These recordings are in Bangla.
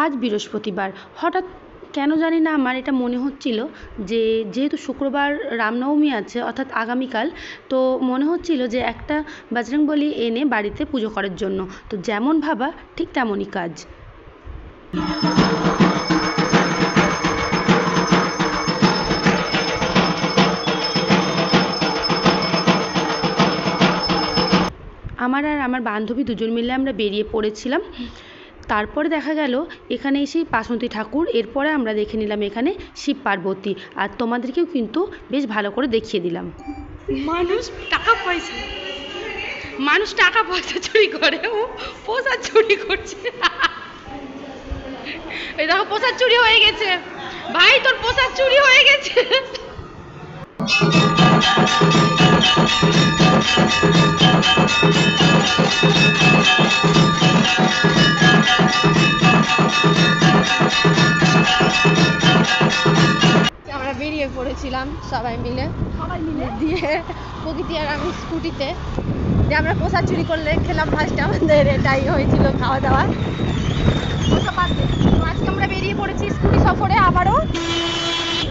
আজ বৃহস্পতিবার। হঠাৎ কেন জানি না আমার এটা মনে হচ্ছিল যে যেহেতু শুক্রবার রামনবমী আছে অর্থাৎ আগামীকাল, তো মনে হচ্ছিল যে একটা বজরংবলী এনে বাড়িতে পুজো করার জন্য। তো যেমন ভাবা ঠিক তেমনই কাজ। আমার আর আমার বান্ধবী দুজন মিলে আমরা বেরিয়ে পড়েছিলাম। তারপরে দেখা গেল এখানে এসেই বাসন্তী ঠাকুর, এরপরে আমরা দেখে নিলাম এখানে শিব পার্বতী, আর তোমাদেরকেও কিন্তু বেশ ভালো করে দেখিয়ে দিলাম। মানুষ টাকা পয়সা চুরি করে, ও প্রসাদ চুরি করছে। এই দেখো প্রসাদ চুরি হয়ে গেছে, ভাই তোর প্রসাদ চুরি হয়ে গেছে। আমরা বেরিয়ে পড়েছিলাম সবাই মিলে দিয়ে প্রকৃতি আর আমি স্কুটিতে, যে আমরা প্রসাদ চুরি করলে খেলাম ফার্স্ট, আমাদের এটাই হয়েছিল খাওয়া দাওয়া। আজকে আমরা বেরিয়ে পড়েছি স্কুটি সফরে, আবারও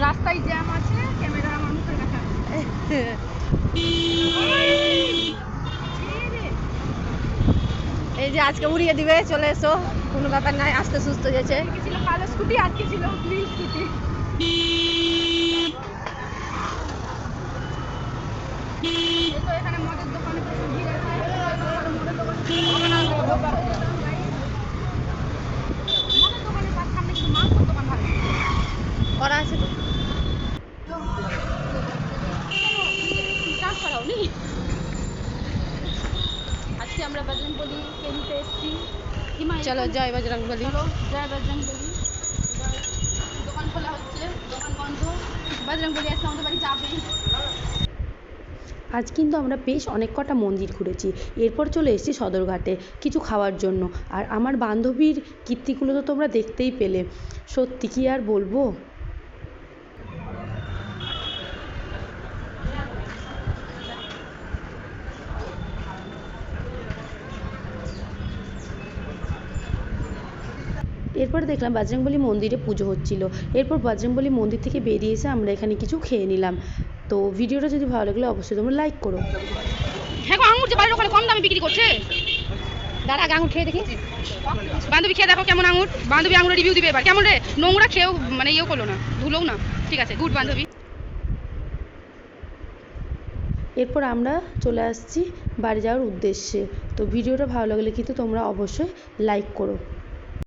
রাস্তায় জ্যাম আছে, ক্যামেরা আমার মুখের কাছে। এই যে আজকে উড়িয়ে দিবে, চলে এসো, কোনো ব্যাপার নাই, আস্তে সুস্থ গেছে। ছিল কালো স্কুটি, আজকে ছিল গ্রিন স্কুটি। এখানে মদের দোকানে করা আছে তো আজকে আমরা বজরংবলী কিনতে এসেছি। চলো জয় বজরংবলী, জয় বজরংবলী। দোকান খোলা হচ্ছে, দোকান বন্ধ, বজরংবলী আসলে আমাদের বাড়ি যাবে। আজ কিন্তু আমরা বেশ অনেক কটা মন্দির ঘুরেছি, এরপর চলে এসেছি সদরঘাটে কিছু খাওয়ার জন্য। আর আমার বান্ধবীর কীর্তিগুলো তো তোমরা দেখতেই পেলে, সত্যি কি আর বলবো। এরপর দেখলাম বজরংবলী মন্দিরে পুজো হচ্ছিল। এরপর বজরংবলী মন্দির থেকে বেরিয়ে এসে আমরা এখানে কিছু খেয়ে নিলাম। তো ভিডিওটা যদি ভালো লাগলে অবশ্যই তোমরা লাইক করো। হ্যাঁ গো, আঙুর যে বাড়ির ওখানে কম দামে বিক্রি করছে। দাঁড়া আগে আঙুর খেয়ে দেখি। বান্ধবী খেয়ে দেখো কেমন আঙুর। বান্ধবী আঙুরের রিভিউ দিবে এবার। কেমন রে? নোংরা খেয়েও মানে ইয়েও করলো না, ধুলোও না। ঠিক আছে, গুড বান্ধবী। এরপর আমরা চলে আসছি বাড়ি যাওয়ার উদ্দেশ্যে। তো ভিডিওটা ভালো লাগলে কিন্তু তোমরা অবশ্যই লাইক করো।